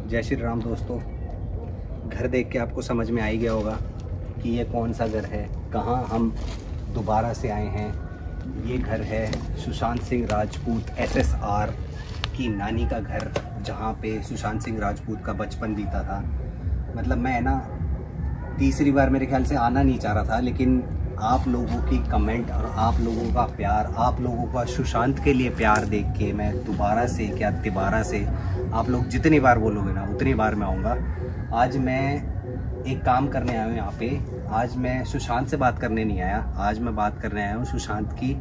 जय श्री राम दोस्तों। घर देख के आपको समझ में आ ही गया होगा कि ये कौन सा घर है, कहाँ हम दोबारा से आए हैं। ये घर है सुशांत सिंह राजपूत SSR की नानी का घर, जहाँ पे सुशांत सिंह राजपूत का बचपन बीता था। मतलब मैं ना तीसरी बार मेरे ख्याल से आना नहीं चाह रहा था, लेकिन आप लोगों की कमेंट और आप लोगों का प्यार, आप लोगों का सुशांत के लिए प्यार देख के मैं दोबारा से क्या तिबारा से, आप लोग जितनी बार बोलोगे ना उतनी बार मैं आऊँगा। आज मैं एक काम करने आया हूँ यहाँ पे। आज मैं सुशांत से बात करने नहीं आया, आज मैं बात करने आया हूँ सुशांत की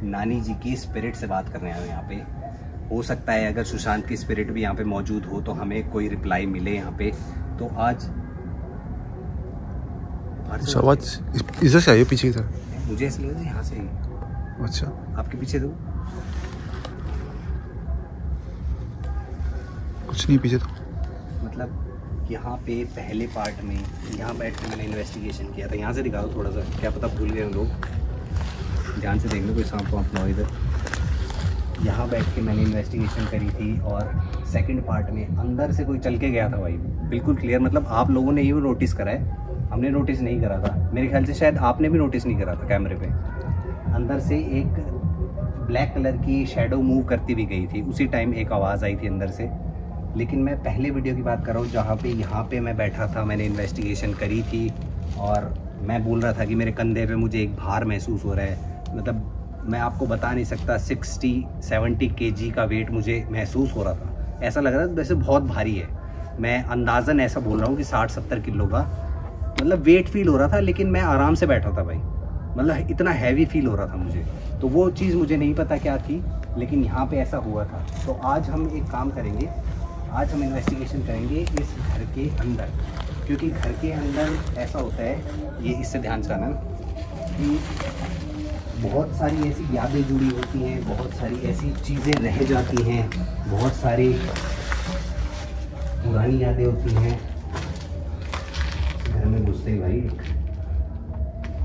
नानी जी की स्पिरिट से बात करने आया हूँ यहाँ पे। हो सकता है अगर सुशांत की स्पिरिट भी यहाँ पे मौजूद हो तो हमें कोई रिप्लाई मिले यहाँ पे। तो आज आवाज इधर से आई पीछे इधर, मुझे ऐसा लगा यहाँ से ही। अच्छा, आपके पीछे दो, कुछ नहीं पीछे तो। मतलब यहाँ पे पहले पार्ट में यहाँ बैठ के मैंने इन्वेस्टिगेशन किया था। यहाँ से दिखा दो थोड़ा सा, क्या पता भूल गए लोग। ध्यान से देख लो, कोई सांप वाप ना हो इधर। यहाँ बैठ के मैंने इन्वेस्टिगेशन करी थी और सेकंड पार्ट में अंदर से कोई चल के गया था भाई, बिल्कुल क्लियर। मतलब आप लोगों ने ये नोटिस करा है, हमने नोटिस नहीं करा था। मेरे ख्याल से शायद आपने भी नोटिस नहीं करा था कैमरे पे। अंदर से एक ब्लैक कलर की शैडो मूव करती भी गई थी। उसी टाइम एक आवाज़ आई थी अंदर से। लेकिन मैं पहले वीडियो की बात कर रहा हूँ जहाँ पे यहाँ पे मैं बैठा था, मैंने इन्वेस्टिगेशन करी थी और मैं बोल रहा था कि मेरे कंधे पे मुझे एक भार महसूस हो रहा है। मतलब मैं आपको बता नहीं सकता, 60-70 kg का वेट मुझे महसूस हो रहा था। ऐसा लग रहा था वैसे बहुत भारी है। मैं अंदाज़न ऐसा बोल रहा हूँ कि 60-70 किलो का मतलब वेट फील हो रहा था, लेकिन मैं आराम से बैठा था भाई। मतलब इतना हैवी फील हो रहा था मुझे। तो वो चीज़ मुझे नहीं पता क्या थी, लेकिन यहाँ पे ऐसा हुआ था। तो आज हम एक काम करेंगे, आज हम इन्वेस्टिगेशन करेंगे इस घर के अंदर, क्योंकि घर के अंदर ऐसा होता है, ये इससे ध्यान से आना कि बहुत सारी ऐसी यादें जुड़ी होती हैं, बहुत सारी ऐसी चीज़ें रह जाती हैं, बहुत सारी पुरानी यादें होती हैं। घर में घुसते ही भाई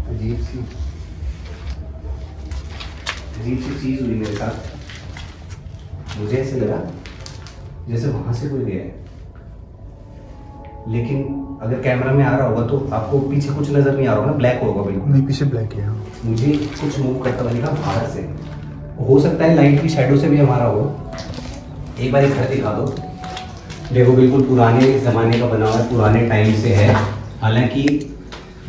अजीब सी चीज़ हुई मेरे साथ। मुझे ऐसे लगा जैसे वहां से कोई गया है, लेकिन अगर कैमरा में आ रहा होगा तो आपको पीछे कुछ नजर नहीं आ रहा होगा ना, ब्लैक होगा बिल्कुल। नहीं, पीछे ब्लैक है। मुझे कुछ मूव करता हुआ दिखा बाहर से। हो सकता है लाइट की शैडो से भी हमारा हो। एक बार घर दिखा दो। देखो बिल्कुल पुराने ज़माने का बना हुआ है, पुराने टाइम से है। हालांकि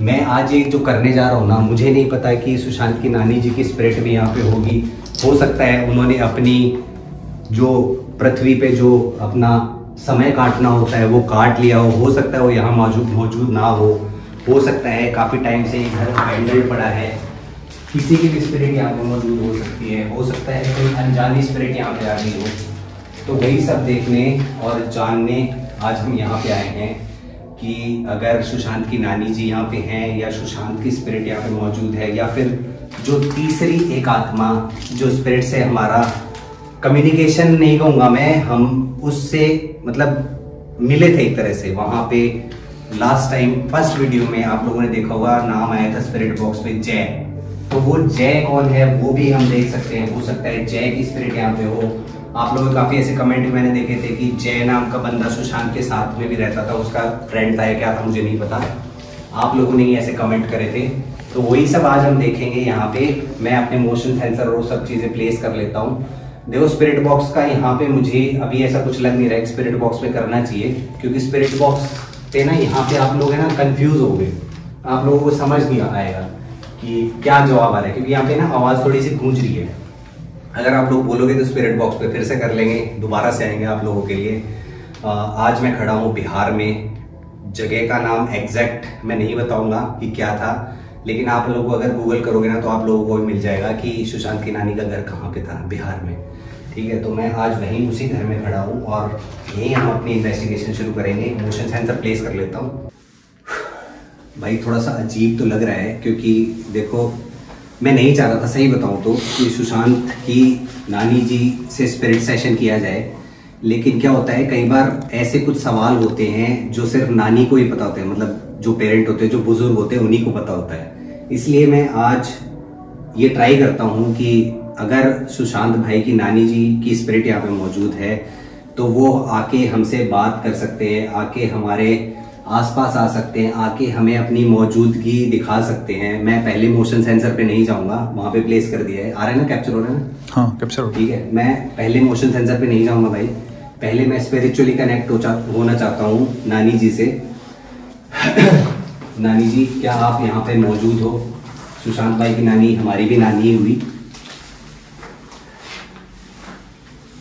मैं आज ये जो करने जा रहा हूँ ना, मुझे नहीं पता कि सुशांत की नानी जी की स्पिरिट भी यहाँ पे होगी। हो सकता है उन्होंने अपनी जो पृथ्वी पे जो अपना समय काटना होता है वो काट लिया हो सकता है वो यहाँ मौजूद ना हो सकता है काफ़ी टाइम से ये घर अबैंडन्ड पड़ा है, किसी की भी स्पिरिट यहाँ पे मौजूद हो सकती है। हो सकता है कोई अनजानी स्पिरिट यहाँ पे आ गई हो। तो वही सब देखने और जानने आज हम यहाँ पे आए हैं कि अगर सुशांत की नानी जी यहाँ पे हैं, या सुशांत की स्पिरिट यहाँ पे मौजूद है, या फिर जो तीसरी एक आत्मा जो स्पिरिट से हमारा कम्युनिकेशन नहीं कहूँगा मैं, हम उससे मतलब मिले थे एक तरह से वहाँ पे। लास्ट टाइम फर्स्ट वीडियो में आप लोगों ने देखा होगा, नाम आया था स्पिरिट बॉक्स पे जय। तो वो जय कौन है वो भी हम देख सकते हैं। हो सकता है जय की स्पिरिट यहाँ पे हो। आप लोगों ने काफ़ी ऐसे कमेंट मैंने देखे थे कि जय नाम का बंदा सुशांत के साथ में भी रहता था, उसका फ्रेंड था या क्या था मुझे नहीं पता। आप लोगों ने ही ऐसे कमेंट करे थे। तो वही सब आज हम देखेंगे यहाँ पे। मैं अपने मोशन सेंसर और सब चीज़ें प्लेस कर लेता हूँ। देखो स्पिरिट बॉक्स का यहाँ पे मुझे अभी ऐसा कुछ लग नहीं रहा है स्पिरिट बॉक्स में करना चाहिए, क्योंकि स्पिरिट बॉक्स पे ना यहाँ पे आप लोग है ना कंफ्यूज हो गए, आप लोगों को समझ नहीं आएगा कि क्या जवाब आ रहा है, क्योंकि यहाँ पे ना आवाज़ थोड़ी सी गूंज रही है। अगर आप लोग बोलोगे तो स्पिरिट बॉक्स पे फिर से कर लेंगे, दोबारा से आएंगे आप लोगों के लिए। आज मैं खड़ा हूँ बिहार में। जगह का नाम एग्जैक्ट मैं नहीं बताऊंगा कि क्या था, लेकिन आप लोगों को अगर गूगल करोगे ना तो आप लोगों को भी मिल जाएगा कि सुशांत की नानी का घर कहाँ पे था, बिहार में। ठीक है, तो मैं आज वहीं उसी घर में खड़ा हूँ और यहीं हम अपनी इन्वेस्टिगेशन शुरू करेंगे। मोशन सेंसर प्लेस कर लेता हूँ। भाई थोड़ा सा अजीब तो लग रहा है, क्योंकि देखो मैं नहीं चाह रहा था सही बताऊँ तो कि सुशांत की नानी जी से स्पिरिट सेशन किया जाए, लेकिन क्या होता है कई बार ऐसे कुछ सवाल होते हैं जो सिर्फ नानी को ही पता होते हैं, मतलब जो पेरेंट होते हैं, जो बुजुर्ग होते हैं, उन्हीं को पता होता है। इसलिए मैं आज ये ट्राई करता हूँ कि अगर सुशांत भाई की नानी जी की स्पिरिट यहाँ पे मौजूद है तो वो आके हमसे बात कर सकते हैं, आके हमारे आसपास आ सकते हैं, आके हमें अपनी मौजूदगी दिखा सकते हैं। मैं पहले मोशन सेंसर पे नहीं जाऊंगा, वहां पे प्लेस कर दिया है, आ रहा है ना, कैप्चर हो रहा है ना? हाँ कैप्चर हो। ठीक है, मैं पहले मोशन सेंसर पे नहीं जाऊंगा भाई। पहले मैं स्पिरिचुअली कनेक्ट होना चाहता हूँ नानी जी से। नानी जी, क्या आप यहाँ पे मौजूद हो? सुशांत भाई की नानी हमारी भी नानी ही हुई।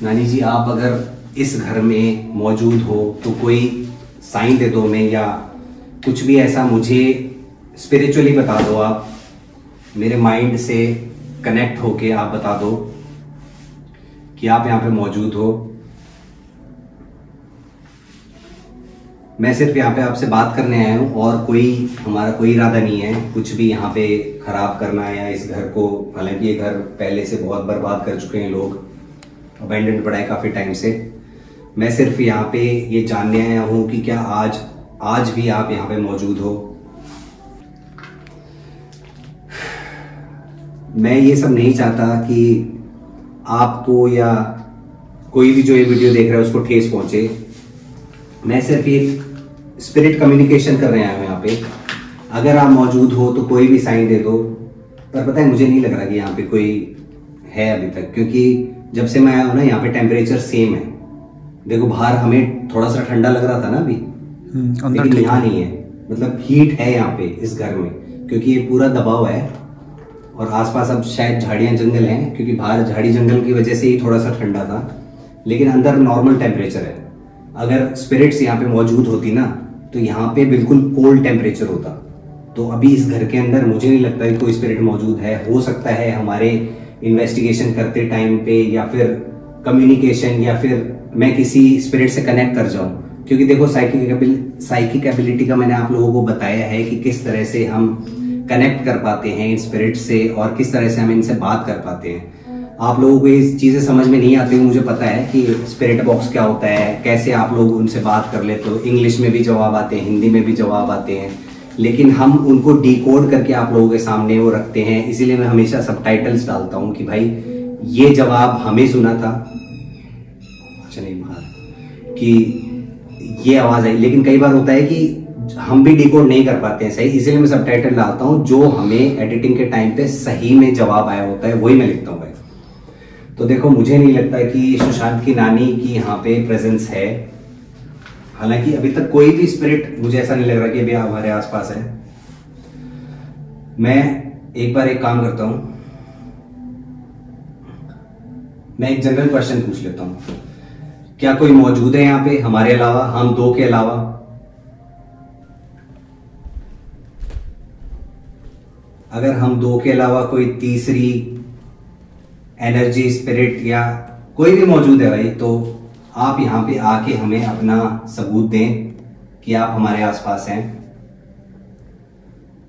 नानी जी, आप अगर इस घर में मौजूद हो तो कोई साइन दे दो हमें, या कुछ भी ऐसा मुझे स्पिरिचुअली बता दो। आप मेरे माइंड से कनेक्ट होके आप बता दो कि आप यहाँ पे मौजूद हो। मैं सिर्फ यहाँ पे आपसे बात करने आया हूँ और हमारा कोई इरादा नहीं है कुछ भी यहाँ पे खराब करना या इस घर को। हालांकि ये घर पहले से बहुत बर्बाद कर चुके हैं लोग, अबैंडन पड़ा है काफी टाइम से। मैं सिर्फ यहाँ पे ये जानने आया हूँ कि क्या आज भी आप यहाँ पे मौजूद हो। मैं ये सब नहीं चाहता कि आपको या कोई भी जो ये वीडियो देख रहा है उसको ठेस पहुंचे। मैं सिर्फ एक स्पिरिट कम्युनिकेशन कर रहे हैं यहाँ पे। अगर आप मौजूद हो तो कोई भी साइन दे दो। पर पता है, मुझे नहीं लग रहा कि यहाँ पे कोई है अभी तक, क्योंकि जब से मैं आया हूँ ना यहाँ पे टेम्परेचर सेम है। देखो बाहर हमें थोड़ा सा ठंडा लग रहा था ना अभी, लेकिन यहाँ नहीं है। मतलब हीट है यहाँ पे इस घर में, क्योंकि ये पूरा दबा हुआ है और आसपास अब शायद झाड़ियाँ जंगल हैं, क्योंकि बाहर झाड़ी जंगल की वजह से ही थोड़ा सा ठंडा था, लेकिन अंदर नॉर्मल टेम्परेचर है। अगर स्पिरिट्स यहाँ पे मौजूद होती ना तो यहाँ पे बिल्कुल कोल्ड टेम्परेचर होता। तो अभी इस घर के अंदर मुझे नहीं लगता कि कोई स्पिरिट मौजूद है। हो सकता है हमारे इन्वेस्टिगेशन करते टाइम पे, या फिर कम्युनिकेशन, या फिर मैं किसी स्पिरिट से कनेक्ट कर जाऊं। क्योंकि देखो साइकिक एबिलिटी का मैंने आप लोगों को बताया है कि किस तरह से हम कनेक्ट कर पाते हैं इन स्पिरिट से और किस तरह से हम इनसे बात कर पाते हैं। आप लोगों को ये चीजें समझ में नहीं आती, मुझे पता है कि स्पिरिट बॉक्स क्या होता है, कैसे आप लोग उनसे बात कर लेते हो। इंग्लिश में भी जवाब आते हैं, हिंदी में भी जवाब आते हैं, लेकिन हम उनको डिकोड करके आप लोगों के सामने वो रखते हैं। इसीलिए मैं हमेशा सबटाइटल्स डालता हूँ कि भाई ये जवाब हमें सुना था, अच्छा नहीं बाहर, कि ये आवाज आई। लेकिन कई बार होता है कि हम भी डिकोड नहीं कर पाते हैं सही, इसीलिए मैं सबटाइटल डालता हूँ। जो हमें एडिटिंग के टाइम पे सही में जवाब आया होता है वही मैं लिखता हूँ भाई। तो देखो, मुझे नहीं लगता कि सुशांत की नानी की यहाँ पे प्रेजेंस है। हालांकि अभी तक कोई भी स्पिरिट मुझे ऐसा नहीं लग रहा कि अभी हमारे आसपास है। मैं एक बार एक काम करता हूं, मैं एक जनरल क्वेश्चन पूछ लेता हूं। क्या कोई मौजूद है यहाँ पे हमारे अलावा, हम दो के अलावा? अगर हम दो के अलावा कोई तीसरी एनर्जी, स्पिरिट या कोई भी मौजूद है भाई, तो आप यहाँ पे आके हमें अपना सबूत दें कि आप हमारे आसपास हैं।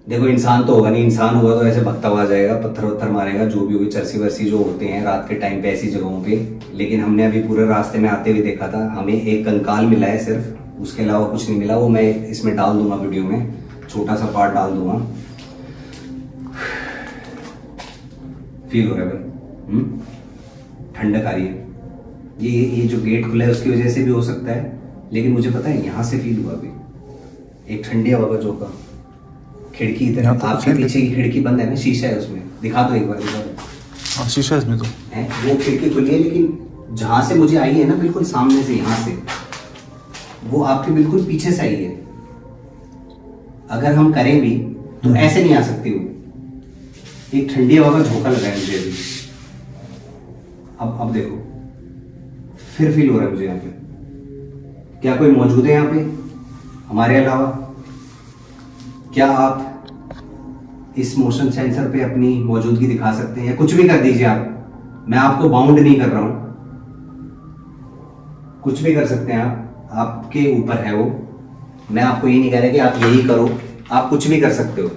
देखो, इंसान तो होगा नहीं, इंसान होगा तो ऐसे भगता हुआ जाएगा, पत्थर वत्थर मारेगा, जो भी होगी, चरसी वरसी जो होते हैं रात के टाइम पे ऐसी जगहों पे। लेकिन हमने अभी पूरे रास्ते में आते हुए देखा था, हमें एक कंकाल मिला है सिर्फ, उसके अलावा कुछ नहीं मिला। वो मैं इसमें डाल दूंगा, वीडियो में छोटा सा पार्ट डाल दूंगा। फील हो रहा है भाई? ठंडक आ रही है। ये जो गेट खुला है उसकी वजह से भी हो सकता है, लेकिन मुझे पता है यहाँ से फील हुआ अभी एक ठंडी हवा का झोंका। खिड़की इधर, आपके पीछे की खिड़की बंद है ना, शीशा है उसमें, दिखा दो एक बार, दिखा दो। हाँ शीशा इसमें तो है, वो खिड़की खुली है, लेकिन जहां से मुझे आई है ना, बिल्कुल सामने से, यहाँ से, वो आपके बिल्कुल पीछे से आई है। अगर हम करें भी तो ऐसे नहीं आ सकती वो। एक ठंडी हवा का झोंका लगा है मुझे अभी। अब देखो, फिर फील हो रहा है मुझे यहाँ पे। क्या कोई मौजूद है यहाँ पे हमारे अलावा? क्या आप इस मोशन सेंसर पे अपनी मौजूदगी दिखा सकते हैं, या कुछ भी कर दीजिए आप। मैं आपको बाउंड नहीं कर रहा हूं, कुछ भी कर सकते हैं आप, आपके ऊपर है वो। मैं आपको ये नहीं कह रहा कि आप यही करो, आप कुछ भी कर सकते हो,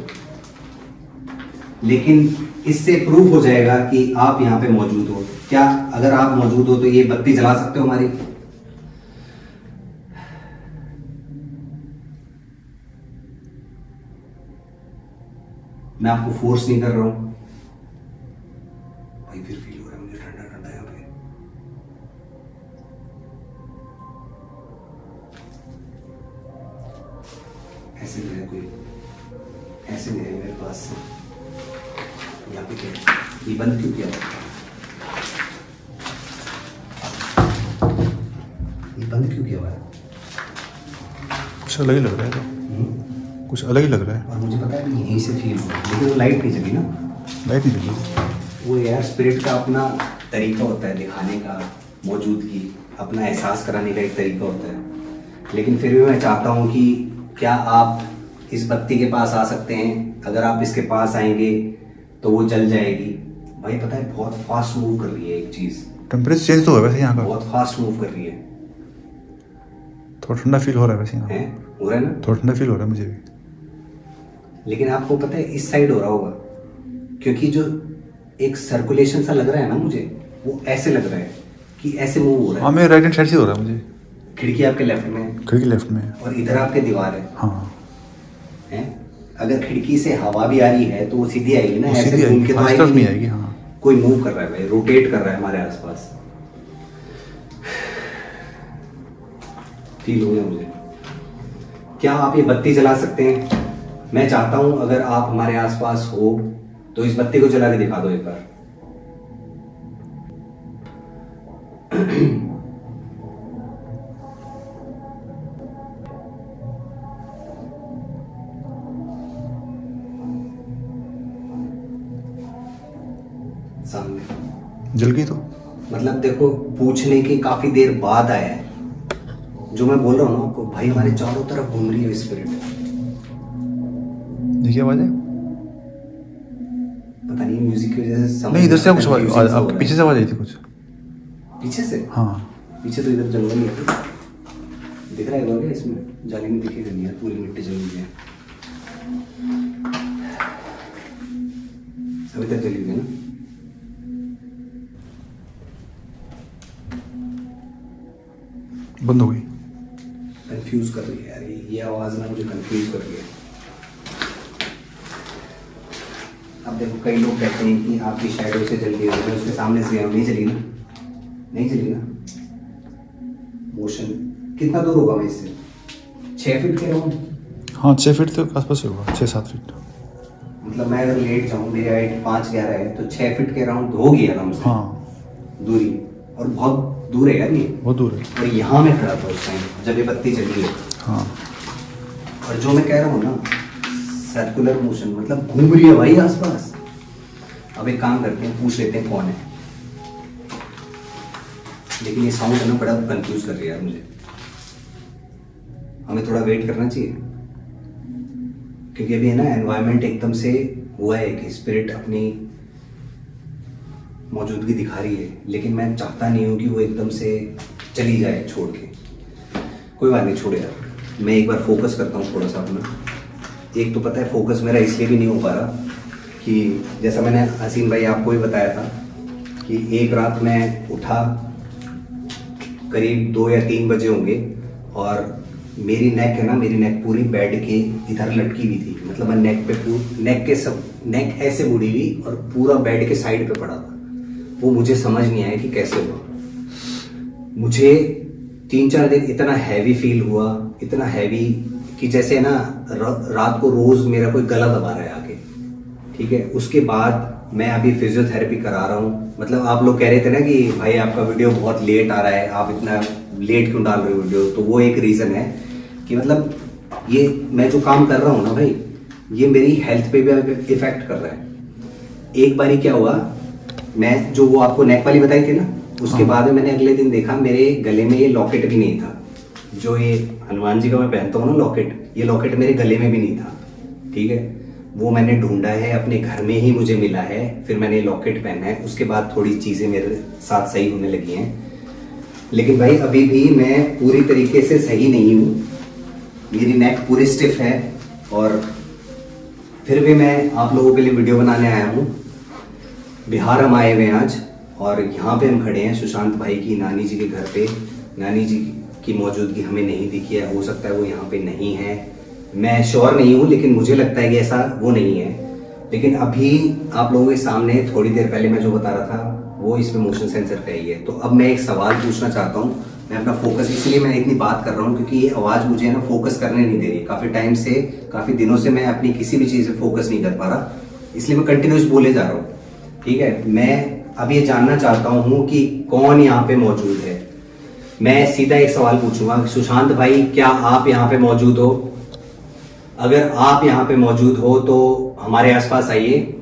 लेकिन इससे प्रूफ हो जाएगा कि आप यहाँ पे मौजूद हो। क्या अगर आप मौजूद हो तो ये बत्ती जला सकते हो हमारी? मैं आपको फोर्स नहीं कर रहा हूं भाई। फिर फील हो रहा है मुझे ठंडा ठंडा यहाँ पे। ऐसे नहीं है कोई, ऐसे नहीं है मेरे पास। यहाँ पे क्या ये बंद क्यों किया? ये बंद क्यों किया हुआ है? कुछ अलग ही लग रहा है तो। कुछ अलग ही लग रहा है। और मुझे पता है कि यहीं से फील हुआ, लेकिन वो लाइट नहीं जली ना। लाइट नहीं जली। वो यार स्पिरिट का अपना तरीका होता है दिखाने का, मौजूदगी, अपना एहसास कराने का एक तरीका होता है। लेकिन फिर भी मैं चाहता हूँ कि क्या आप इस बत्ती के पास आ सकते हैं? अगर आप इसके पास आएंगे तो वो जल जाएगी। भाई पता है बहुत फास्ट मूव कर रही है एक चीज़। टेम्परेचर चेंज तो हुआ वैसे यहाँ का। बहुत फास्ट मूव कर रही है। थोड़ा ठंडा फील हो रहा है वैसे यहाँ। है हो रहा है ना? थोड़ा ठंडा फील हो रहा है मुझे भी। लेकिन आपको पता है इस साइड हो रहा होगा, क्योंकि जो एक सर्कुलेशन सा लग रहा है ना मुझे, वो ऐसे लग रहा है कि ऐसे मूव हो रहा है। हाँ मेरे राइट हैंड साइड से हो रहा है मुझे। खिड़की आपके लेफ्ट में है, खिड़की लेफ्ट में है और इधर आपके दीवार है। हाँ। हैं? अगर खिड़की से हवा भी आ रही है तो वो सीधी आएगी ना, ऐसे सीधी घूम के तो आएगी, आएगी नहीं आएगी। हाँ कोई मूव कर रहा है भाई, रोटेट कर रहा है हमारे आसपास। फील हो गया मुझे। क्या आप ये बत्ती जला सकते हैं? मैं चाहता हूं अगर आप हमारे आसपास हो तो इस बत्ती को जला के दिखा दो एक बार। सामने जल गई तो। मतलब देखो, पूछने की काफी देर बाद आया है। जो मैं बोल रहा हूँ ना आपको, भाई हमारे चारों तरफ घूम रही है स्पिरिट। देखिए आवाज है। पता नहीं म्यूजिक की वजह से नहीं, इधर से कुछ आपके पीछे से आवाज आई थी कुछ। पीछे से? हाँ पीछे तो इधर जंगल ही है। दिख रहा है क्या इसमें? जाली में दिखेगा नहीं यार, पूरी मिट्टी जल गई है। अभी तक जली हुई है ना? बंद हो गई। कंफ्यूज कर रही है यार ये आवाज ना, मुझे कंफ्यूज कर रही है। अब देखो कई लोग कहते हैं कि आपकी शैडो से जल गई है, मैं उसके सामने से नहीं चली ना, नहीं चली ना। मोशन कितना दूर होगा मैं इससे? 6 फीट के राउंड? हाँ 6 फीट तो आसपास होगा, 6-7 फीट। मतलब मैं अगर लेट जाऊँ, मेरी हाइट 5'11" है, तो 6 फीट के राउंड होगी आराम से। हाँ दूरी, और बहुत दूर है यार ये, बहुत दूर है। और यहाँ मैं खड़ा था उस टाइम जब ये बत्ती चली है। हाँ और जो मैं कह रहा हूँ ना, सर्कुलर मोशन, मतलब घूम रही है भाई आसपास। अब एक काम करते हैं, पूछ लेते हैं कौन है। लेकिन ये साउंड है ना, बड़ा कंफ्यूज कर रही है यार मुझे। हमें थोड़ा वेट करना चाहिए, क्योंकि अभी है ना एनवायरनमेंट एकदम से हुआ है कि स्पिरिट अपनी मौजूदगी दिखा रही है, लेकिन मैं चाहता नहीं हूँ कि वो एकदम से चली जाए छोड़ के। कोई बात नहीं, छोड़ यार, मैं एक बार फोकस करता हूँ थोड़ा सा अपना। एक तो पता है फोकस मेरा इसलिए भी नहीं हो पा रहा कि जैसा मैंने हसीन भाई आपको भी बताया था कि एक रात मैं उठा, करीब 2 या 3 बजे होंगे, और मेरी नेक है ना, मेरी नेक पूरी बेड के इधर लटकी हुई थी। मतलब मैं नेक ऐसे मुड़ी हुई और पूरा बेड के साइड पे पड़ा था। वो मुझे समझ नहीं आया कि कैसे हुआ। मुझे 3-4 दिन इतना हैवी फील हुआ, इतना हैवी कि जैसे ना रात को रोज मेरा कोई गला दबा रहा है आके। ठीक है, उसके बाद मैं अभी फिजियोथेरेपी करा रहा हूँ। मतलब आप लोग कह रहे थे ना कि भाई आपका वीडियो बहुत लेट आ रहा है, आप इतना लेट क्यों डाल रहे हो वीडियो, तो वो एक रीज़न है कि मतलब ये मैं जो काम कर रहा हूँ ना भाई, ये मेरी हेल्थ पे भी इफेक्ट कर रहा है। एक बारी क्या हुआ, मैं जो वो आपको नेक वाली बताई थी ना, उसके बाद में मैंने अगले दिन देखा मेरे गले में ये लॉकेट भी नहीं था। जो ये हनुमान जी का मैं पहनता हूँ ना लॉकेट, ये लॉकेट मेरे गले में भी नहीं था। ठीक है, वो मैंने ढूंढा है, अपने घर में ही मुझे मिला है, फिर मैंने लॉकेट पहना है। उसके बाद थोड़ी चीज़ें मेरे साथ सही होने लगी हैं, लेकिन भाई अभी भी मैं पूरी तरीके से सही नहीं हूँ। मेरी नेक पूरी स्टिफ है, और फिर भी मैं आप लोगों के लिए वीडियो बनाने आया हूँ। बिहार हम आए हुए हैं आज, और यहाँ पे हम खड़े हैं सुशांत भाई की नानी जी के घर पे। नानी जी की मौजूदगी हमें नहीं दिखी है, हो सकता है वो यहाँ पे नहीं है, मैं श्योर नहीं हूँ, लेकिन मुझे लगता है कि ऐसा वो नहीं है। लेकिन अभी आप लोगों के सामने थोड़ी देर पहले मैं जो बता रहा था, वो इसमें मोशन सेंसर का ही है। तो अब मैं एक सवाल पूछना चाहता हूँ, मैं अपना फोकस, इसलिए मैं इतनी बात कर रहा हूँ क्योंकि ये आवाज़ मुझे ना फोकस करने नहीं दे रही। काफ़ी टाइम से, काफ़ी दिनों से मैं अपनी किसी भी चीज़ पे फोकस नहीं कर पा रहा, इसलिए मैं कंटिन्यूस बोले जा रहा हूँ। ठीक है, मैं अब ये जानना चाहता हूँ कि कौन यहाँ पे मौजूद है। मैं सीधा एक सवाल पूछूंगा, सुशांत भाई क्या आप यहाँ पे मौजूद हो? अगर आप यहाँ पे मौजूद हो तो हमारे आसपास आइए,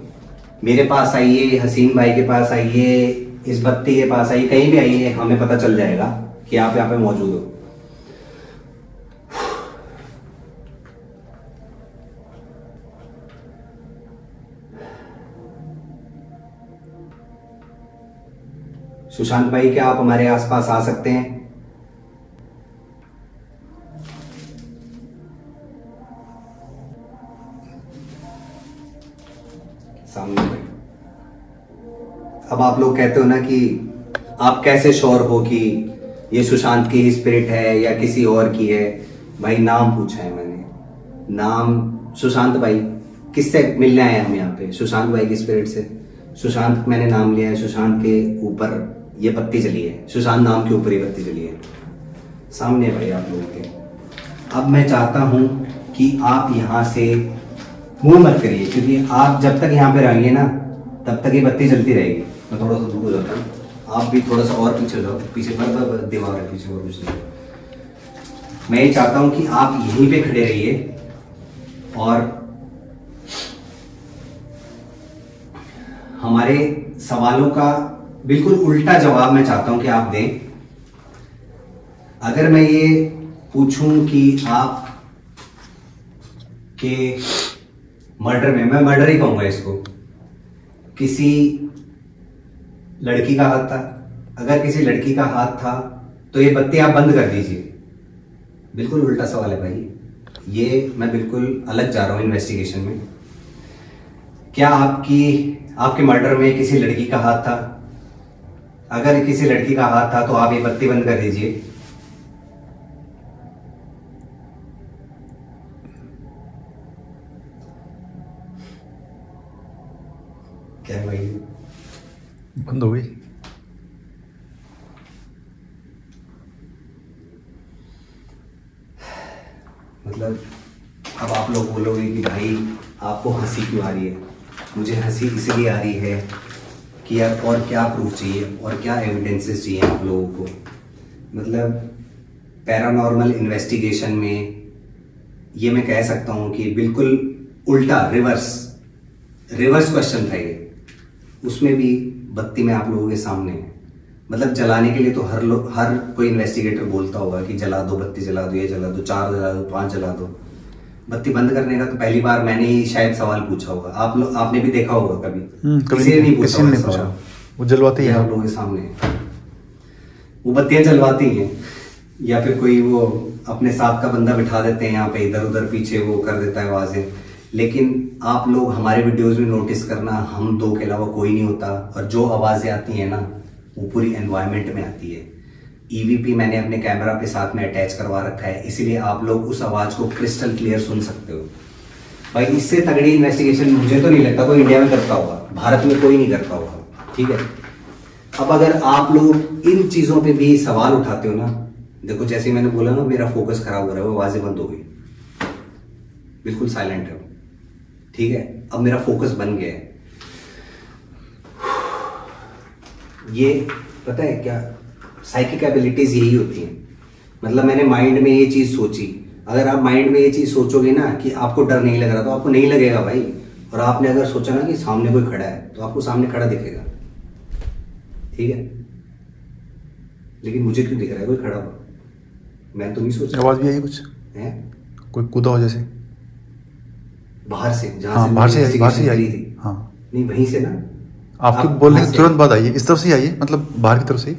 मेरे पास आइए, हसीन भाई के पास आइए, इस बत्ती के पास आइए, कहीं भी आइए, हमें पता चल जाएगा कि आप यहाँ पे मौजूद हो। सुशांत भाई क्या आप हमारे आसपास आ सकते हैं? सामने। अब आप लोग कहते हो ना कि आप कैसे श्योर हो कि ये सुशांत की ही स्पिरिट है या किसी और की है? भाई नाम पूछा है मैंने, नाम सुशांत भाई। किससे मिलने आए हम यहाँ पे? सुशांत भाई की स्पिरिट से। सुशांत मैंने नाम लिया है, सुशांत के ऊपर ये बत्ती जली है, सुशांत नाम के ऊपर ये बत्ती जली है। सामने भाई आप लोगों के। अब मैं चाहता हूं कि आप यहाँ से मूव मत करिए, क्योंकि आप जब तक यहाँ पे रहेंगे ना तब तक ये बत्ती जलती रहेगी। मैं थोड़ा सा दूर हो जाता हूँ, आप भी थोड़ा सा और पीछे जाओ, पीछे पर दीवार है पीछे, और कुछ नहीं। मैं ये चाहता हूँ कि आप यहीं पे खड़े रहिए और हमारे सवालों का बिल्कुल उल्टा जवाब मैं चाहता हूं कि आप दें। अगर मैं ये पूछूं कि आप के मर्डर में, मैं मर्डर ही कहूंगा इसको, किसी लड़की का हाथ था, अगर किसी लड़की का हाथ था तो ये बत्ती आप बंद कर दीजिए। बिल्कुल उल्टा सवाल है भाई, ये मैं बिल्कुल अलग जा रहा हूं इन्वेस्टिगेशन में। क्या आपके मर्डर में किसी लड़की का हाथ था? अगर किसी लड़की का हाथ था तो आप ये बत्ती बंद कर दीजिए। क्या भाई बंद हो गई? मतलब अब आप लोग बोलोगे कि भाई आपको हंसी क्यों आ रही है? मुझे हंसी इसलिए आ रही है कि यार और क्या प्रूफ चाहिए और क्या एविडेंसेस चाहिए आप लोगों को। मतलब पैरानॉर्मल इन्वेस्टिगेशन में ये मैं कह सकता हूँ कि बिल्कुल उल्टा, रिवर्स क्वेश्चन था ये। उसमें भी बत्ती में आप लोगों के सामने है। मतलब जलाने के लिए तो हर कोई इन्वेस्टिगेटर बोलता होगा कि जला दो, बत्ती जला दो, ये जला दो, 4 जला दो, 5 जला दो। बत्ती बंद करने का तो पहली बार मैंने ही शायद सवाल पूछा होगा। आपने भी देखा होगा कभी किसी ने नहीं पूछा। वो जलवाती है आप लोगों के सामने, वो बत्तियां जलवाती हैं, या फिर कोई वो अपने साथ का बंदा बिठा देते हैं यहाँ पे, इधर उधर पीछे वो कर देता है आवाजें। लेकिन आप लोग हमारे वीडियोस में नोटिस करना, हम दो के अलावा कोई नहीं होता, और जो आवाजें आती हैं ना वो पूरी एनवायरनमेंट में आती है। ईवीपी मैंने अपने कैमरा पे साथ में अटैच करवा रखा है, इसीलिए आप लोग उस आवाज को क्रिस्टल क्लियर सुन सकते हो। भाई इससे तगड़ी इन्वेस्टिगेशन मुझे तो नहीं लगता कोई इंडिया में करता होगा, भारत में कोई नहीं करता होगा। ठीक है, अब अगर आप लोग इन चीजों पे भी सवाल उठाते हो ना, देखो जैसे मैंने बोला ना मेरा फोकस खराब हो रहा है, वो आवाजें बंद हो गई, बिल्कुल साइलेंट है। ठीक है, अब मेरा फोकस बन गया है। ये पता है क्या, साइकिक एबिलिटीज यही होती हैं। मतलब मैंने माइंड में ये चीज सोची, अगर आप माइंड में ये चीज सोचोगे ना कि आपको डर नहीं लग रहा तो आपको नहीं लगेगा भाई। और आपने अगर सोचा ना कि सामने कोई खड़ा है तो आपको सामने खड़ा दिखेगा। ठीक है, लेकिन मुझे क्यों दिख रहा है कोई खड़ा हुआ? मैं तो नहीं सोच रहा। आवाज भी आई कुछ है, कोई कूदा हो जैसे बाहर से, जहां हाँ, से बाहर से investigation आई करी थी। हाँ, नहीं वहीं से ना, आपके आप बोलने वहां के से- तुरंत बाद आइए, इस तरफ से ही आइए, मतलब बाहर की तरफ से ही।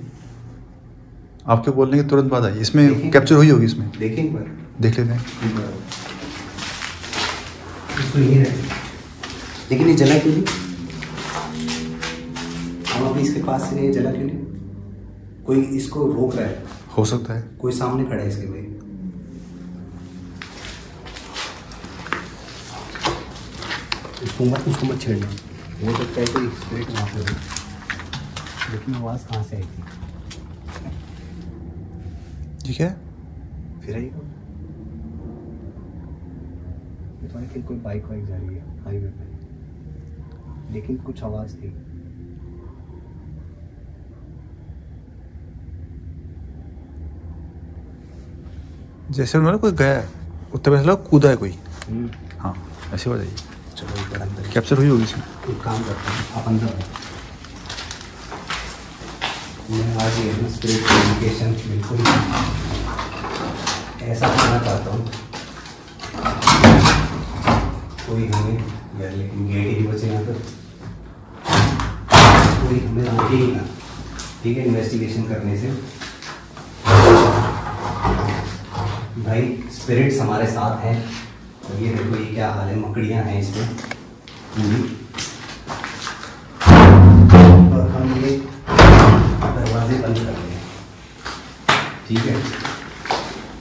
आपके बोलने के तुरंत बाद आइए, इसमें देखिए। कैप्चर हुई होगी, इसमें देखिए एक बार, देख लेते हैं। इसको यहीं रखें। लेकिन ये जला क्यों नहीं? हम अभी इसके पास से नहीं, जला क्यों नहीं? कोई इसको रोक रहा है, हो सकता है कोई सामने खड़ा है इसके भाई। उसको मत छेड़ना, हो सकता है कोई स्पिरिट वहां पे हो। लेकिन आवाज़ कहाँ से आई थी? ठीक है, फिर आई वो। तो आई थिंक कोई बाइक वाइक जा रही है हाईवे पे, लेकिन कुछ आवाज़ थी। जैसे उन्होंने कोई गया है उत्तर प्रदेश लगा कूदा है कोई। हाँ ऐसे हो जाइए। चलो एक बार अंदर कैप्चर हुई होगी इसमें। एक काम करते हैं, आप अंदर हो। मैं आज ये स्पिरिट कम्युनिकेशन बिल्कुल ऐसा करना चाहता हूँ, कोई हमें यार, लेकिन गेट ही नहीं बचे यहाँ पर, कोई हमें रोके ही ना, ठीक है, इन्वेस्टिगेशन करने से। भाई स्पिरिट्स हमारे साथ हैं, और ये देखो ये क्या हाल है, मकड़ियाँ हैं इसमें पूरी, और हम ये दरवाजे बंद कर रहे हैं, ठीक है।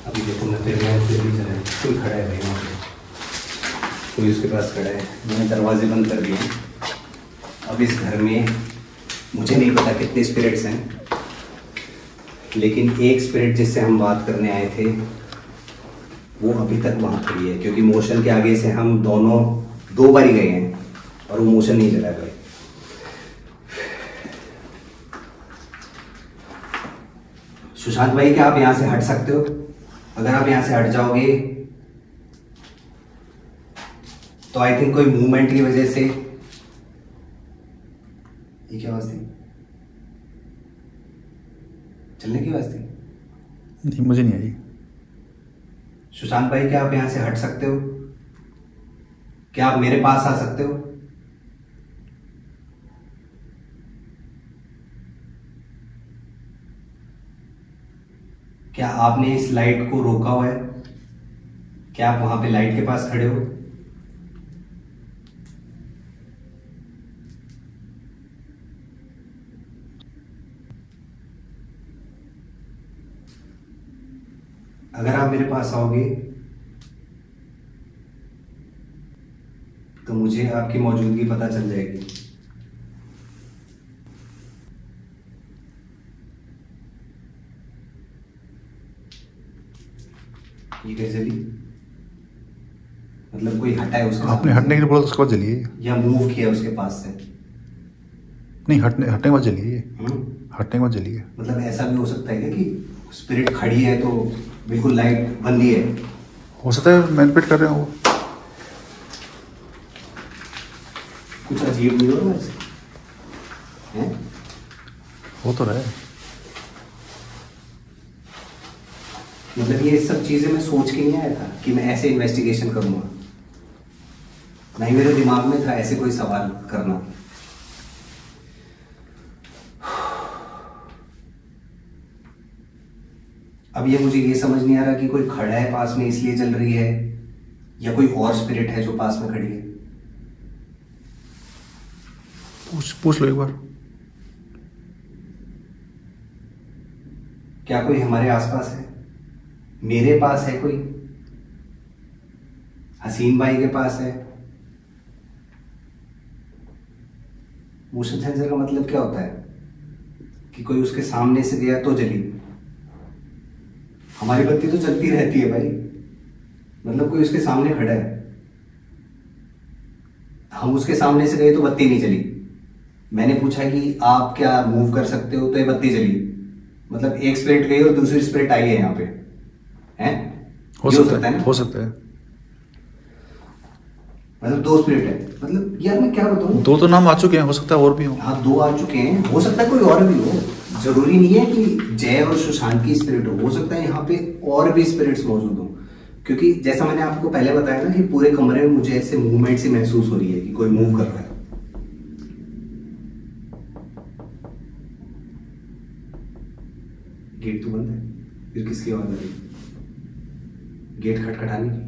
अभी देखो मैं फिर भी चला, कोई खड़ा है भाई वहाँ पे, कोई उसके पास खड़ा है, मैंने दरवाजे बंद कर दिए। अब इस घर में मुझे नहीं पता कितने स्पिरिट्स हैं, लेकिन एक स्पिरिट जिससे हम बात करने आए थे वो अभी तक वहाँ खड़ी है, क्योंकि मोशन के आगे से हम दोनों 2 बार ही गए हैं और वो मोशन नहीं चला भाई। सुशांत भाई क्या आप यहाँ से हट सकते हो? अगर आप यहाँ से हट जाओगे तो आई थिंक कोई मूवमेंट की वजह से, ये क्या आवाज थी? चलने की आवाज थी? नहीं मुझे नहीं आई। सुशांत भाई क्या आप यहाँ से हट सकते हो? क्या आप मेरे पास आ सकते हो? क्या आपने इस लाइट को रोका हुआ है? क्या आप वहां पे लाइट के पास खड़े हो? अगर आप मेरे पास आओगे तो मुझे आपकी मौजूदगी पता चल जाएगी। ये कैसे जली? मतलब कोई हटा है उसके आपने हटने के लिए बोला तो उसके बाद जलिए, या मूव किया उसके पास से? नहीं हटने के बाद जलिए। हटने के बाद जलिए। मतलब ऐसा भी हो सकता है क्या कि स्पिरिट खड़ी है तो बिल्कुल लाइट बंद ही है? हो सकता है मैनिपुलेट कर रहे हो वो। कुछ अजीब नहीं हो रहा ऐसे हैं? हो तो रहा है। मतलब ये सब चीजें मैं सोच के नहीं आया था कि मैं ऐसे इन्वेस्टिगेशन करूंगा, नहीं मेरे दिमाग में था ऐसे कोई सवाल करना। अब ये मुझे ये समझ नहीं आ रहा कि कोई खड़ा है पास में इसलिए जल रही है, या कोई और स्पिरिट है जो पास में खड़ी है। पूछ लो एक बार। क्या कोई हमारे आसपास है? मेरे पास है कोई? हसीन भाई के पास है? मोशन सेंसर का मतलब क्या होता है कि कोई उसके सामने से गया तो जली। हमारी बत्ती तो चलती रहती है भाई, मतलब कोई उसके सामने खड़ा है, हम उसके सामने से गए तो बत्ती नहीं जली। मैंने पूछा कि आप क्या मूव कर सकते हो, तो ये बत्ती जली। मतलब एक स्पिरिट गई और दूसरी स्पिरिट आई है यहाँ पे, हैं? हो सकता है ना? हो सकता है। मतलब 2 स्पिरिट है। मतलब यार मैं क्या बताऊं, 2 तो नाम आ चुके हैं, हो सकता है और भी हो। हाँ 2 आ चुके हैं, हो सकता है कोई और भी हो। जरूरी नहीं है कि जय और सुशांत की स्पिरिट हो सकता है यहाँ पे और भी स्पिरिट्स मौजूद हो, क्योंकि जैसा मैंने आपको पहले बताया ना कि पूरे कमरे में मुझे ऐसे मूवमेंट सी महसूस हो रही है कि कोई मूव कर रहा है। गेट तो बंद है, फिर किसकी आवाज आ रही है? गेट खटखटाने की।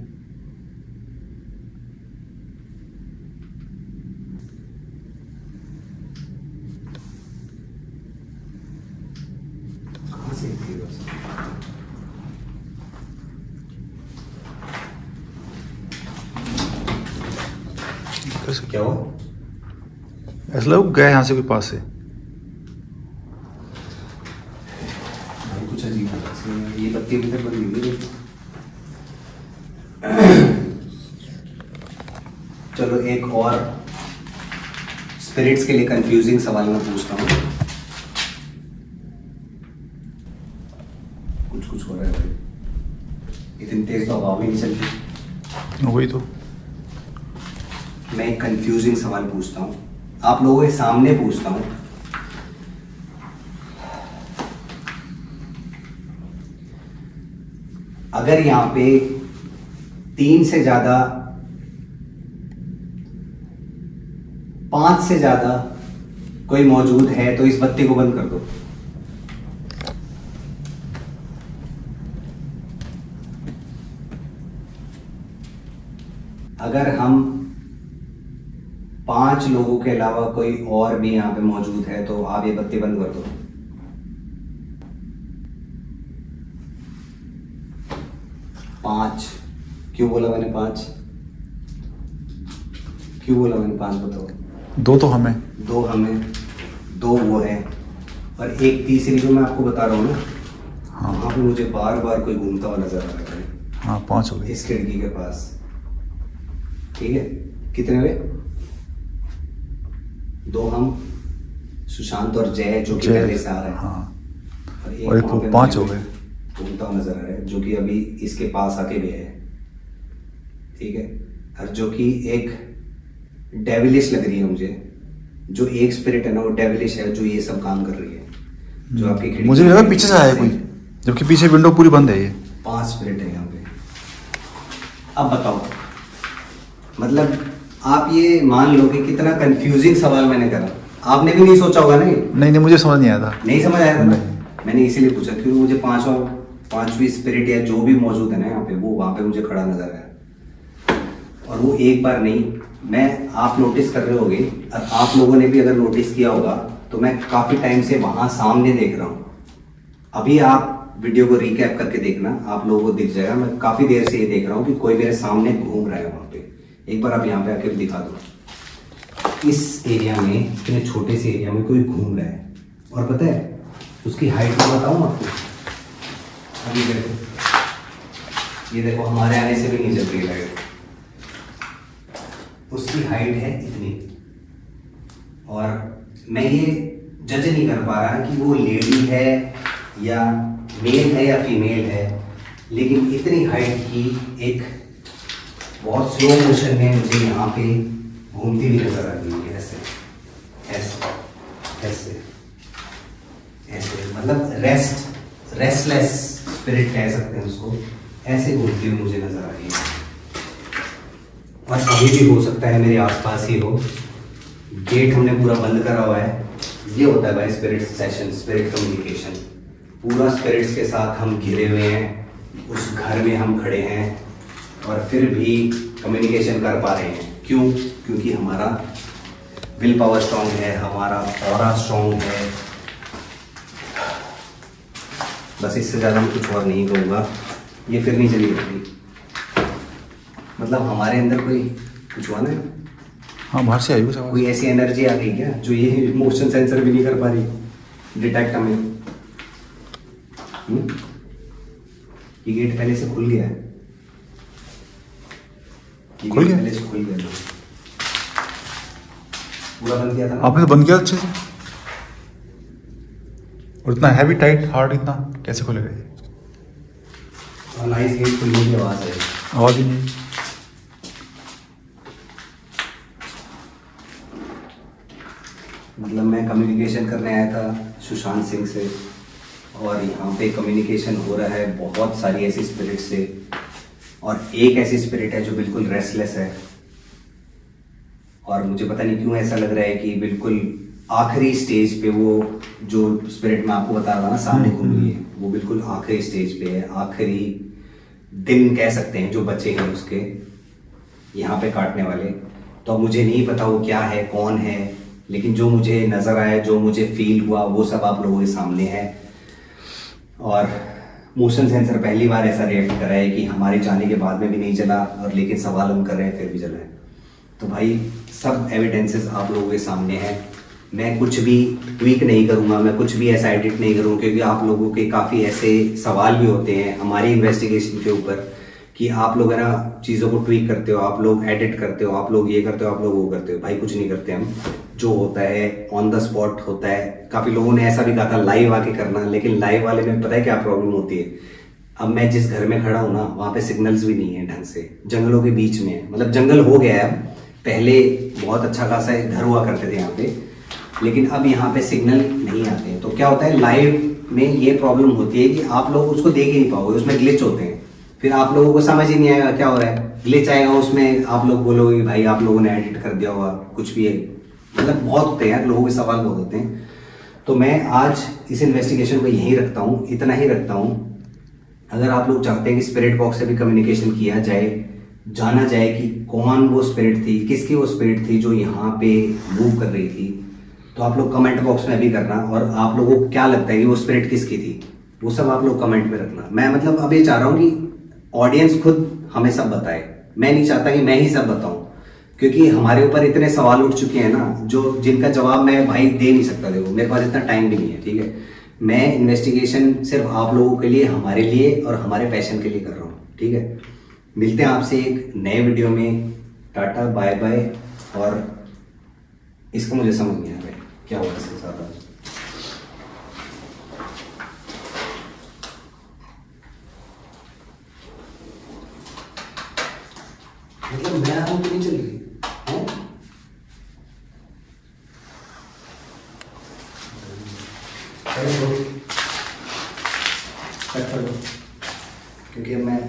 कहां से थी बस? क्या हुआ? ऐसा लगा गया यहाँ से कोई पास से। अजीब है। ये बत्ती अभी तक बंद नहीं हुई। चलो एक और स्पिरिट्स के लिए कंफ्यूजिंग सवाल मैं पूछता हूँ। कुछ कुछ हो रहा है भाई, इतनी तेज तो हवा भी नहीं चलती। वही तो। मैं एक कंफ्यूजिंग सवाल पूछता हूँ, आप लोगों के सामने पूछता हूँ। अगर यहाँ पे 3 से ज्यादा 5 से ज्यादा कोई मौजूद है तो इस बत्ती को बंद कर दो। अगर हम 5 लोगों के अलावा कोई और भी यहाँ पे मौजूद है तो आप ये बत्ती बंद कर दो। पांच क्यों बोला मैंने 5? क्यों बोला मैंने 5 बताओ? 2 तो हमें, 2 हमें, 2 वो है, और एक तीसरी जो मैं आपको बता रहा हूँ ना, हाँ वहाँ पे मुझे बार बार कोई घूमता हुआ नजर आ रहा है। हाँ 5 हो गए। इस खिड़की के पास, ठीक है। कितने हुए? 2 हम, सुशांत और जय जो कि पहले से आ रहा है, हाँ। और और एक वहाँ पे 5 हो गए। घूमता हुआ नजर आ रहा है जो कि अभी इसके पास आके गया है, ठीक है। और जो कि एक डेविलिश लग रही है मुझे, जो एक स्पिरिट है ना वो डेविलिश है, जो ये सब काम कर रही है, जो आपकी खिड़की। मुझे लगा पीछे से आया कोई, जबकि पीछे विंडो पूरी बंद है। ये 5 स्पिरिट है यहाँ पे। अब बताओ, मतलब आप ये मान लो कि कितना कंफ्यूजिंग सवाल मैंने करा। आपने भी नहीं सोचा होगा ना? नहीं मुझे समझ नहीं आया था। नहीं समझ आया था ना? नहीं। मैंने इसीलिए पूछा क्योंकि मुझे पांचवी स्पिरिट या जो भी मौजूद है ना यहाँ पे, वो वहां पे मुझे खड़ा नजर आया। और वो एक बार नहीं, मैं आप नोटिस कर रहे होगे, और आप लोगों ने भी अगर नोटिस किया होगा तो मैं काफी टाइम से वहां सामने देख रहा हूँ। अभी आप वीडियो को रिकैप करके देखना, आप लोगों को दिख जाएगा। मैं काफी देर से ये देख रहा हूँ कि कोई मेरे सामने घूम रहा है वहां पे। एक बार आप यहाँ पे आके दिखा दो, इस एरिया में, इतने छोटे से एरिया में कोई घूम रहा है। और पता है उसकी हाइट मैं बताऊँ आपको? अभी देखो, ये देखो, हमारे आने से भी नहीं चल रही लाइट। उसकी हाइट है इतनी, और मैं ये जज नहीं कर पा रहा कि वो लेडी है या मेल है या फीमेल है, लेकिन इतनी हाइट की एक बहुत स्लो मोशन में मुझे यहाँ पे घूमती हुई नजर आ रही है। ऐसे ऐसे ऐसे ऐसे, मतलब रेस्टलेस स्पिरिट कह सकते हैं उसको, ऐसे घूमती हुई मुझे नजर आ रही है। और अभी भी हो सकता है मेरे आसपास ही हो। गेट हमने पूरा बंद करा हुआ है। ये होता है भाई स्पिरिट सेशन, स्पिरिट कम्युनिकेशन। पूरा स्पिरिट्स के साथ हम घिरे हुए हैं, उस घर में हम खड़े हैं, और फिर भी कम्युनिकेशन कर पा रहे हैं। क्यों? क्योंकि हमारा विल पावर स्ट्रांग है, हमारा ऑरा स्ट्रांग है। बस इससे ज़्यादा मैं कुछ और नहीं कहूँगा। ये फिर नहीं चली जाती, मतलब हमारे अंदर कोई कुछ हुआ ना? हाँ बाहर से आई हुई कोई ऐसी एनर्जी आ गई क्या जो ये मोशन सेंसर भी नहीं कर पा रही डिटेक्ट हमें? ये गेट पहले से खुल गया है, खुल गया? पहले से खुल गया, पूरा बंद किया था। आपने तो बंद किया अच्छे से, और इतना हैवी टाइट हार्ड इतना कैसे खुलेगा ये? और नाइस गेट खुलने की आवाज़ है, आवाज़ ही नहीं। मतलब मैं कम्युनिकेशन करने आया था सुशांत सिंह से, और यहाँ पे कम्युनिकेशन हो रहा है बहुत सारी ऐसी स्पिरिट से, और एक ऐसी स्पिरिट है जो बिल्कुल रेस्टलेस है। और मुझे पता नहीं क्यों ऐसा लग रहा है कि बिल्कुल आखिरी स्टेज पे वो जो स्पिरिट मैं आपको बता रहा था ना सामने घूम रही है, वो बिल्कुल आखिरी स्टेज पे है। आखिरी दिन कह सकते हैं जो बचे हैं उसके यहाँ पे काटने वाले। तो अब मुझे नहीं पता वो क्या है, कौन है, लेकिन जो मुझे नज़र आया, जो मुझे फील हुआ, वो सब आप लोगों के सामने है। और मोशन सेंसर पहली बार ऐसा रिएक्ट कर रहा है कि हमारे जाने के बाद में भी नहीं चला, और लेकिन सवाल हम कर रहे हैं फिर भी चला है। तो भाई सब एविडेंसेस आप लोगों के सामने हैं। मैं कुछ भी ट्वीक नहीं करूँगा, मैं कुछ भी ऐसा एडिट नहीं करूँगा, क्योंकि आप लोगों के काफ़ी ऐसे सवाल भी होते हैं हमारी इन्वेस्टिगेशन के ऊपर कि आप लोग है ना चीज़ों को ट्वीक करते हो, आप लोग एडिट करते हो, आप लोग ये करते हो, आप लोग वो करते हो। भाई कुछ नहीं करते हम, जो होता है ऑन द स्पॉट होता है। काफ़ी लोगों ने ऐसा भी कहा था लाइव आके करना, लेकिन लाइव वाले में पता है क्या प्रॉब्लम होती है। अब मैं जिस घर में खड़ा हूँ ना, वहाँ पे सिग्नल्स भी नहीं है ढंग से, जंगलों के बीच में है, मतलब जंगल हो गया है। पहले बहुत अच्छा खासा घर हुआ करते थे यहाँ पे, लेकिन अब यहाँ पे सिग्नल नहीं आते हैं। तो क्या होता है लाइव में ये प्रॉब्लम होती है कि आप लोग उसको देख ही नहीं पाओगे, उसमें ग्लिच होते हैं, फिर आप लोगों को समझ ही नहीं आएगा क्या हो रहा है। ग्लिच आएगा उसमें, आप लोग बोलोगे भाई आप लोगों ने एडिट कर दिया होगा, कुछ भी है, मतलब बहुत होते हैं यार, लोगों के सवाल बहुत होते हैं। तो मैं आज इस इन्वेस्टिगेशन को यहीं रखता हूँ, इतना ही रखता हूँ। अगर आप लोग चाहते हैं कि स्पिरिट बॉक्स से भी कम्युनिकेशन किया जाए, जाना जाए कि कौन वो स्पिरिट थी, किसकी वो स्पिरिट थी जो यहाँ पे मूव कर रही थी, तो आप लोग कमेंट बॉक्स में भी करना। और आप लोगों को क्या लगता है कि वो स्पिरिट किसकी थी, वो सब आप लोग कमेंट में रखना। मैं मतलब अब ये चाह रहा हूँ कि ऑडियंस खुद हमें सब बताए, मैं नहीं चाहता कि मैं ही सब बताऊं, क्योंकि हमारे ऊपर इतने सवाल उठ चुके हैं ना जो जिनका जवाब मैं भाई दे नहीं सकता। देखो मेरे पास इतना टाइम भी नहीं है, ठीक है। मैं इन्वेस्टिगेशन सिर्फ आप लोगों के लिए, हमारे लिए और हमारे पैशन के लिए कर रहा हूँ, ठीक है। मिलते हैं आपसे एक नए वीडियो में। Tata bye bye. और इसको मुझे समझ नहीं आ रहा है क्या हुआ इसके साथ आज। मतलब मैं आ रहा हूँ तो नहीं चल रही है? कट कर दो, क्योंकि मैं